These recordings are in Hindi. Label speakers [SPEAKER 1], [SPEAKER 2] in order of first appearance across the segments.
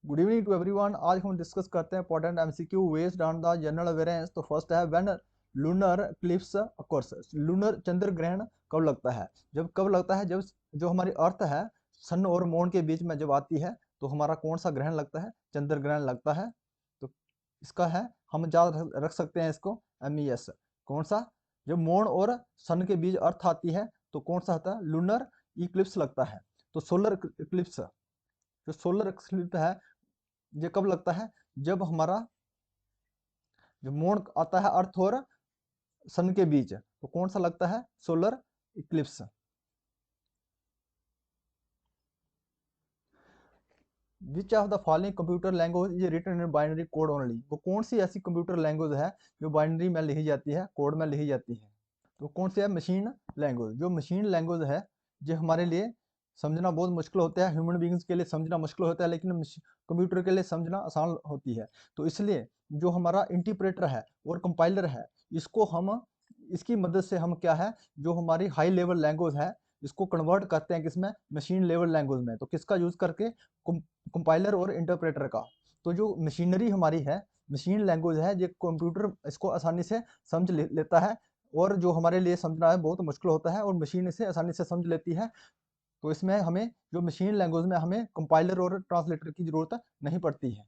[SPEAKER 1] Good evening to everyone. आज हम डिस्कस करते हैं important MCQ based on the general awareness. तो फर्स्ट है when lunar eclipse occurs. Lunar चंद्र ग्रहण कब लगता है? जब कब लगता है? जब जो हमारी अर्थ है सन और मून के बीच में जब आती है तो हमारा कौन सा ग्रहण लगता है? चंद्र ग्रहण लगता है। तो इसका है, हम याद रख सकते हैं इसको, MES। कौन सा? जब मून और सन के बीच अर्थ आती है तो कौन सा आता है? लूनर इक्लिप्स लगता है। तो सोलर इक्लिप्स, जो सोलर इक्लिप्स है ये कब लगता है? जब हमारा जो मून आता है अर्थ और सन के बीच, तो कौन सा लगता है? Solar eclipse. Which of the following computer language is written in binary code only? वो कौन सी ऐसी कंप्यूटर लैंग्वेज है जो बाइनरी में लिखी जाती है, कोड में लिखी जाती है? तो कौन सी है? Machine language. जो मशीन लैंग्वेज है जो हमारे लिए समझना बहुत मुश्किल होता है, ह्यूमन बींग्स के लिए समझना मुश्किल होता है, लेकिन कंप्यूटर के लिए समझना आसान होती है। तो इसलिए जो हमारा इंटरप्रेटर है और कंपाइलर है, इसको हम, इसकी मदद से हम क्या है, जो हमारी हाई लेवल लैंग्वेज है इसको कन्वर्ट करते हैं किसमें? मशीन लेवल लैंग्वेज में। तो किसका यूज करके? कंपाइलर और इंटरप्रेटर का। तो जो मशीनरी हमारी है, मशीन लैंग्वेज है, ये कंप्यूटर इसको आसानी से समझ लेता है, और जो हमारे लिए समझना है बहुत मुश्किल होता है और मशीन इसे आसानी से समझ लेती है। तो इसमें हमें, जो मशीन लैंग्वेज में हमें कंपाइलर और ट्रांसलेटर की जरूरत नहीं पड़ती है।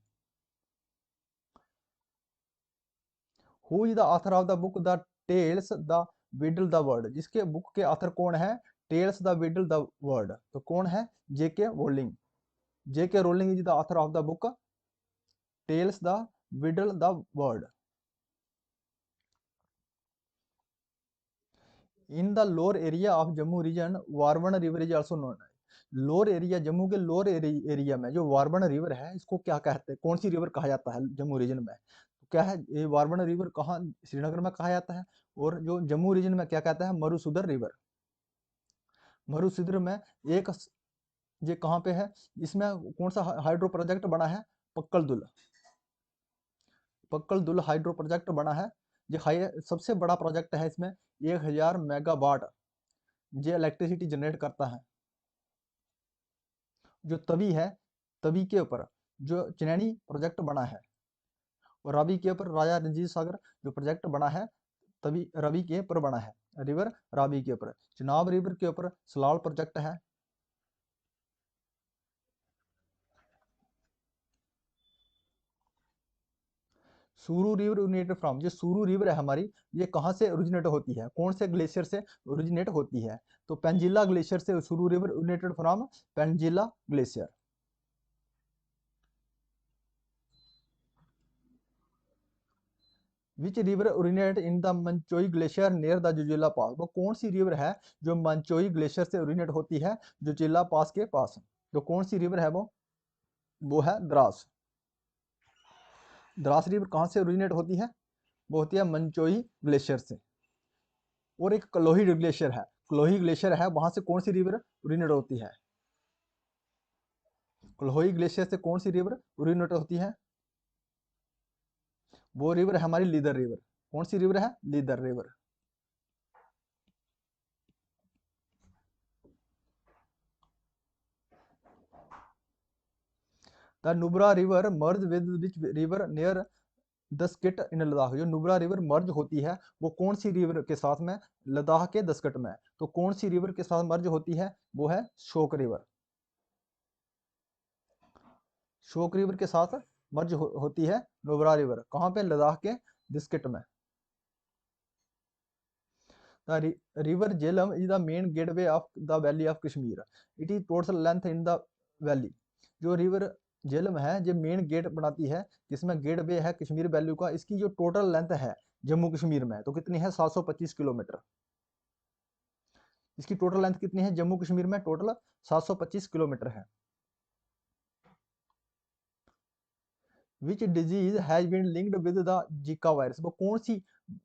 [SPEAKER 1] Who is the author of the book the tales the Beedle the word? जिसके बुक के ऑथर कौन है? Tales the Beedle the word. तो कौन है? JK Rowling. JK Rowling is the author of the book tales the Beedle the word. In the lower area of Jammu region Warwan river is also known. Lower area, Jammu के लोअर एरिया में जो वारवन रिवर है इसको क्या कहते हैं? कौन सी रिवर कहा जाता है जम्मू रीजन में? तो क्या है ये वारवन रिवर? कहाँ? श्रीनगर में कहा जाता है। और जो जम्मू रीजन में क्या कहता है? मरुसुदर रिवर। मरुसुदर में एक, ये कहाँ पे है? इसमें कौन सा हाइड्रो प्रोजेक्ट बना है? पक्कल दुल। पक्कल दुल हाइड्रो प्रोजेक्ट बना है। ये हाई सबसे बड़ा प्रोजेक्ट है। इसमें 1000 मेगावाट ये इलेक्ट्रिसिटी जनरेट करता है। जो तवी है, तवी के ऊपर जो चनैनी प्रोजेक्ट बना है, और रावी के ऊपर राजा रंजीत सागर जो प्रोजेक्ट बना है, तभी रवि के ऊपर बना है। रिवर रावी के ऊपर। चिनाब रिवर के ऊपर सलाल प्रोजेक्ट है। सुरू रिवर ओरिजिनेट फ्रॉम, जो सुरू रिवर है हमारी, ये कहाँ से ओरिजिनेट होती है? कौन से ग्लेशियर से ओरिजिनेट होती है? तो पेंजिला ग्लेशियर से Suru river originated from Penzila glacier. Which river originate in the Machoi glacier near the Zojila pass? वो कौन सी रिवर है जो मंचोई ग्लेशियर से ओरिजिनेट होती है जुजिला पास के पास? जो कौन सी रिवर है वो है द्रास। द्रास रिवर कहाँ से ओरिजिनेट होती है? वो होती है मंचोई ग्लेशियर से। और एक कलोही ग्लेशियर है, कलोही ग्लेशियर है, वहां से कौन सी रिवर ओरिजिनेट होती है? कलोही ग्लेशियर से कौन सी रिवर ओरिजिनेट होती है? वो रिवर है हमारी लीदर रिवर। कौन सी रिवर है? Lidder river. The Nubra river merge with which river near Diskit in Ladakh? जो नुब्रा रिवर मर्ज होती है वो कौन सी रिवर के साथ में? लद्दाख के दसकट में। तो कौन सी रिवर के साथ मर्ज होती है? वो है शोक रिवर। शोक रिवर के साथ मर्ज होती है नुब्रा रिवर। कहाँ पे? लद्दाख के दसकट में। The river Jhelum is the main gateway of the valley of Kashmir. It is total length in the valley. जो रिवर झेलम है जो मेन गेट बनाती है, जिसमें गेट वे है कश्मीर वैली का, इसकी जो टोटल लेंथ है जम्मू कश्मीर में तो कितनी है? 725 किलोमीटर। इसकी टोटल लेंथ कितनी है जम्मू कश्मीर में? टोटल 725 किलोमीटर है। Which disease has been linked with the Zika virus? वो कौन सी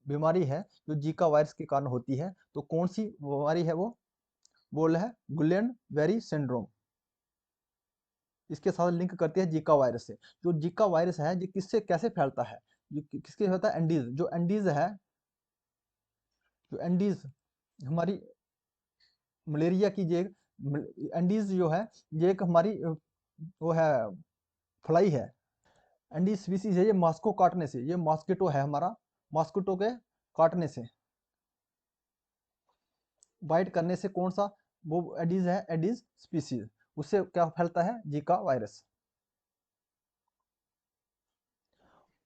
[SPEAKER 1] बीमारी है जो जीका वायरस के कारण होती है? तो कौन सी बीमारी है वो? बोल है गुलियन वेरी सिंड्रोम। इसके साथ लिंक करती है जीका वायरस से। जो जीका वायरस है ये किससे कैसे फैलता है? जो किसके होता है? एंडीज। जो एंडीज है, जो एंडीज हमारी मलेरिया की, ये एंडीज जो है ये एक हमारी वो है फ्लाई है। एंडी स्पीसीज है, ये मॉस्को काटने से, ये मॉस्किटो है हमारा, मॉस्किटो के काटने से, बाइट करने से कौन सा, वो एडीज है, एडीज स्पीसीज, उससे क्या फैलता है, Zika virus.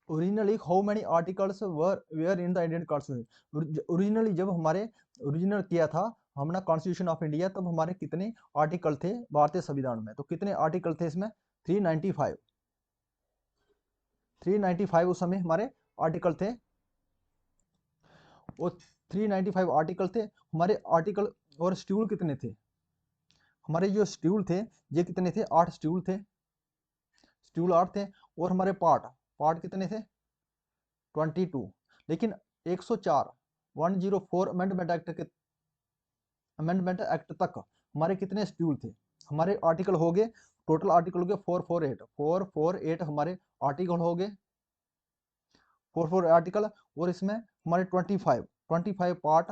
[SPEAKER 1] Originally how many articles were in the Indian constitution, originally जब हमारे ओरिजिनल किया था हमने कॉन्स्टिट्यूशन ऑफ इंडिया, तब हमारे कितने आर्टिकल थे भारतीय संविधान में, तो कितने आर्टिकल थे इसमें, 395, 395 उस समय हमारे आर्टिकल थे, वो 395 आर्टिकल थे हमारे आर्टिकल। और शेड्यूल कितने थे हमारे, जो शेड्यूल थे ये कितने थे, 8 शेड्यूल थे, शेड्यूल 8 थे। और हमारे पार्ट, पार्ट कितने थे, 22। लेकिन 104 104 अमेंडमेंट एक्ट के, अमेंडमेंट एक्ट तक हमारे कितने शेड्यूल थे, हमारे आर्टिकल हो गए, टोटल आर्टिकल हो गए 448 हमारे आर्टिकल हो गए, 44 आर्टिकल। और इसमें हमारे 25 पार्ट,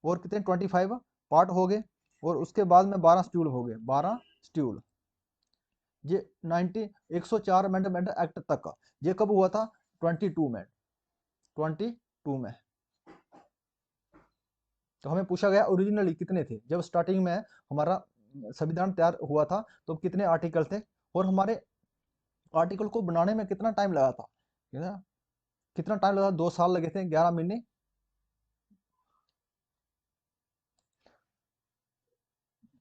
[SPEAKER 1] और कितने 25 पार्ट हो गए। और उसके बाद में 12 शेड्यूल हो गए, 12 शेड्यूल। ये 104 अमेंडमेंट एक्ट तक, ये कब हुआ था, 22 में, 22 में। तो हमें पूछा गया ओरिजिनली कितने थे, जब स्टार्टिंग में हमारा संविधान तैयार हुआ था तो कितने आर्टिकल थे, और हमारे आर्टिकल को बनाने में कितना टाइम लगा था, कितना टाइम लगा, 2 साल लगे थे, 11 महीने,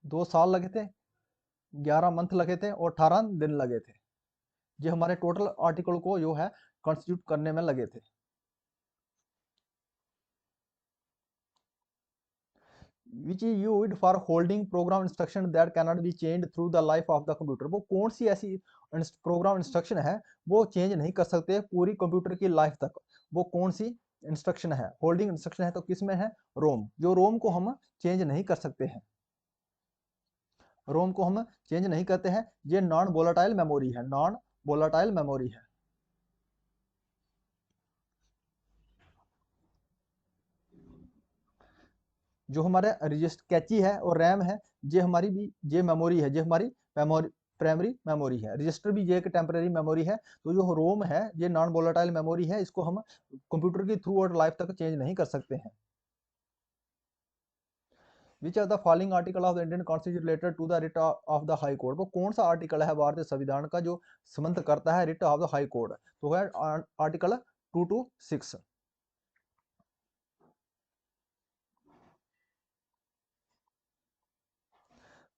[SPEAKER 1] 2 साल लगे थे, 11 मंथ लगे थे, और 18 दिन लगे थे। ये हमारे टोटल आर्टिकल को जो है कॉन्स्टिट्यूट करने में लगे थे। Which is used for holding programme instruction that can not be change through the life of the computer, वो कौन सी ऐसी प्रोग्राम इंस्ट्रक्शन है वो चेंज नहीं कर सकते पूरी कंप्यूटर की लाइफ तक, वो कौन सी इंस्ट्रक्शन है, होल्डिंग इंस्ट्रक्शन है, तो किसमें है, रोम, जो रोम को हम चेंज नहीं कर सकते हैं, रोम को हम चेंज नहीं करते हैं। ये नॉन वोलाटाइल मेमोरी है, नॉन वोलाटाइल मेमोरी है। जो हमारे रजिस्टर कैची है और रैम है, ये हमारी भी ये मेमोरी है, ये हमारी मेमोरी, प्राइमरी मेमोरी है। रजिस्टर भी ये एक टेम्परेरी मेमोरी है। तो जो रोम है ये नॉन वोलाटाइल मेमोरी है, इसको हम कंप्यूटर की थ्रू आउट लाइफ तक चेंज नहीं कर सकते हैं। Which are the following article of the Indian constitution related to the writ of the high court, वो कौन सा आर्टिकल है भारतीय संविधान का जो संबंध करता है writ of the high court, तो है article 226।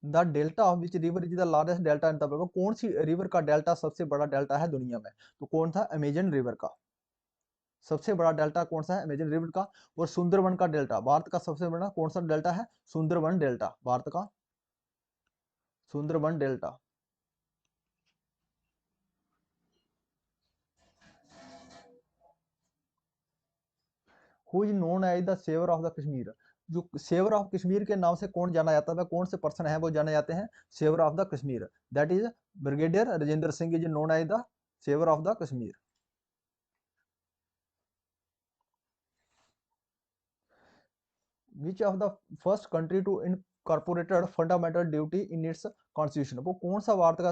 [SPEAKER 1] The delta of which river is the largest delta in the world, कौन सी रिवर का डेल्टा सबसे बड़ा डेल्टा है दुनिया में, तो कौन था, अमेजन रिवर का सबसे बड़ा डेल्टा कौन सा है, अमेजन रिवर का। और सुंदरवन का डेल्टा, भारत का सबसे बड़ा कौन सा डेल्टा है, सुंदरवन डेल्टा, भारत का Sundarban delta. Who is known as the saviour of the Kashmir, जो सेवर ऑफ कश्मीर के नाम से कौन जाना जाता है, कौन से पर्सन है वो जाने जाते हैं saviour of the Kashmir, that is brigadier Rajendra Singh is known as the saviour of the Kashmir. Which of the first country to incorporated fundamental duty in its constitution, वो कौन सा भारत का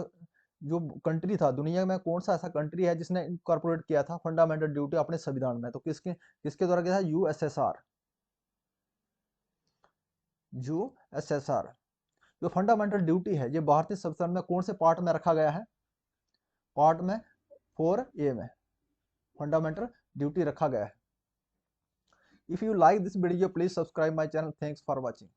[SPEAKER 1] जो कंट्री था दुनिया में, कौन सा ऐसा कंट्री है जिसने इनकॉर्पोरेट किया था फंडामेंटल ड्यूटी अपने संविधान में, तो किसके किसके द्वारा किया था, यूएसएसआर, यूएसएसआर। जो फंडामेंटल ड्यूटी है ये भारतीय संविधान में कौन से पार्ट में रखा गया है, पार्ट में 4A में फंडामेंटल ड्यूटी रखा गया है। If you like this video please subscribe my channel, thanks for watching.